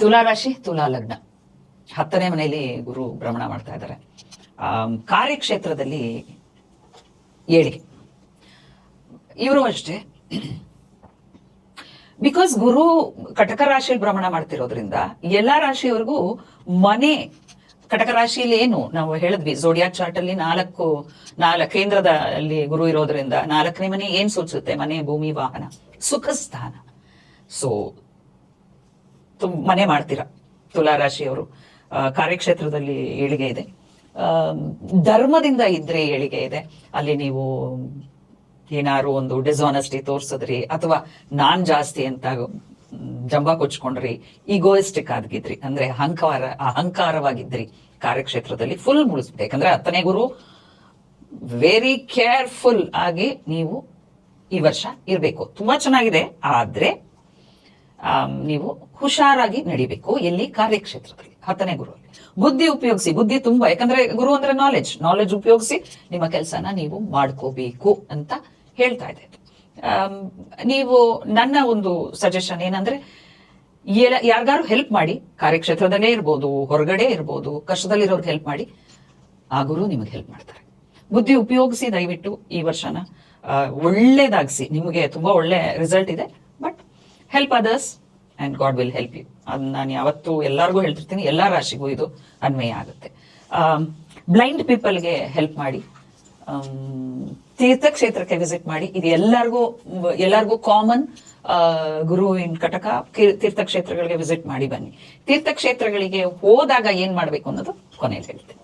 ತುಲಾ ರಾಶಿ, ತುಲಾ ಲಗ್ನ, 10ನೇ ಮನೆಯಲ್ಲಿ ಗುರು ಭ್ರಮಣ ಮಾಡ್ತಾ ಇದ್ದಾರೆ. ಕಾರ್ಯಕ್ಷೇತ್ರದಲ್ಲಿ ಏಳಿಗೆ. ಇವರು ಅಷ್ಟೇ, ಬಿಕಾಸ್ ಗುರು ಕಟಕ ರಾಶಿಯಲ್ಲಿ ಭ್ರಮಣ ಮಾಡ್ತಿರೋದ್ರಿಂದ ಎಲ್ಲಾ ರಾಶಿಯವರೆಗೂ ಮನೆ, ಕಟಕ ರಾಶಿಯಲ್ಲಿ ಏನು ನಾವು ಹೇಳಿದ್ವಿ ಝೋಡಿಯಾಕ್ ಚಾರ್ಟ್ ಅಲ್ಲಿ ನಾಲ್ಕು ಕೇಂದ್ರದಲ್ಲಿ ಗುರು ಇರೋದ್ರಿಂದ 4ನೇ ಮನೆ ಏನ್ ಸೂಚಿಸುತ್ತೆ? ಮನೆ, ಭೂಮಿ, ವಾಹನ, ಸುಖ ಸ್ಥಾನ. ಸೊ ಮನೆ ಮಾಡ್ತೀರಾ ತುಲಾ ರಾಶಿಯವರು. ಕಾರ್ಯಕ್ಷೇತ್ರದಲ್ಲಿ ಏಳಿಗೆ ಇದೆ. ಧರ್ಮದಿಂದ ಇದ್ರೆ ಏಳಿಗೆ ಇದೆ. ಅಲ್ಲಿ ನೀವು ಏನಾರು ಒಂದು ಡಿಸಾನೆಸ್ಟಿ ತೋರ್ಸಿದ್ರಿ ಅಥವಾ ನಾನ್ ಜಾಸ್ತಿ ಅಂತ ಜಂಬ ಕೊಚ್ಕೊಂಡ್ರಿ, ಈಗೋಯಿಸ್ಟಿಕ್ ಆಗಿದ್ರಿ ಅಂದ್ರೆ ಅಹಂಕಾರವಾಗಿದ್ರಿ, ಕಾರ್ಯಕ್ಷೇತ್ರದಲ್ಲಿ ಫುಲ್ ಮುಳಿಸ್ಬಿಟ್ಟು. ಯಾಕಂದ್ರೆ 10ನೇ ಗುರು ವೆರಿ ಕೇರ್ಫುಲ್ ಆಗಿ ನೀವು ಈ ವರ್ಷ ಇರ್ಬೇಕು. ತುಂಬಾ ಚೆನ್ನಾಗಿದೆ, ಆದ್ರೆ ನೀವು ಹುಷಾರಾಗಿ ನಡಿಬೇಕು. ಎಲ್ಲಿ? ಕಾರ್ಯಕ್ಷೇತ್ರದಲ್ಲಿ. 10ನೇ ಗುರು ಬುದ್ಧಿ ಉಪಯೋಗಿಸಿ. ಬುದ್ಧಿ ತುಂಬಾ, ಯಾಕಂದ್ರೆ ಗುರು ಅಂದ್ರೆ ನಾಲೆಜ್ ಉಪಯೋಗಿಸಿ ನಿಮ್ಮ ಕೆಲಸನ ನೀವು ಮಾಡ್ಕೋಬೇಕು ಅಂತ ಹೇಳ್ತಾ ಇದೆ. ನೀವು ನನ್ನ ಒಂದು ಸಜೆಷನ್ ಏನಂದ್ರೆ, ಯಾರಿಗಾರು ಹೆಲ್ಪ್ ಮಾಡಿ, ಕಾರ್ಯಕ್ಷೇತ್ರದಲ್ಲೇ ಇರ್ಬೋದು, ಹೊರಗಡೆ ಇರ್ಬೋದು, ಕಷ್ಟದಲ್ಲಿರೋರ್ಗೆ ಹೆಲ್ಪ್ ಮಾಡಿ, ಆ ಗುರು ನಿಮಗೆ ಹೆಲ್ಪ್ ಮಾಡ್ತಾರೆ. ಬುದ್ಧಿ ಉಪಯೋಗಿಸಿ ದಯವಿಟ್ಟು ಈ ವರ್ಷನ ಒಳ್ಳೇದಾಗಿಸಿ. ನಿಮಗೆ ತುಂಬಾ ಒಳ್ಳೆ ರಿಸಲ್ಟ್ ಇದೆ. But help others and God will help you. ಅದು ನಾನು ಯಾವತ್ತೂ ಎಲ್ಲರಿಗೂ ಹೇಳ್ತಿರ್ತೀನಿ, ಎಲ್ಲಾ ರಾಶಿಗೂ ಇದು ಅನ್ವಯ ಆಗುತ್ತೆ. ಬ್ಲೈಂಡ್ ಪೀಪಲ್ಗೆ ಹೆಲ್ಪ್ ಮಾಡಿ, ತೀರ್ಥಕ್ಷೇತ್ರಕ್ಕೆ ವಿಸಿಟ್ ಮಾಡಿ. ಇದು ಎಲ್ಲರಿಗೂ ಕಾಮನ್. ಗುರು ಇನ್ ಕಟಕ ತೀರ್ಥಕ್ಷೇತ್ರಗಳಿಗೆ ವಿಸಿಟ್ ಮಾಡಿ ಬನ್ನಿ. ತೀರ್ಥಕ್ಷೇತ್ರಗಳಿಗೆ ಹೋದಾಗ ಏನ್ ಮಾಡ್ಬೇಕು ಅನ್ನೋದು ಕೊನೆಯಲ್ಲಿ ಹೇಳ್ತೀನಿ.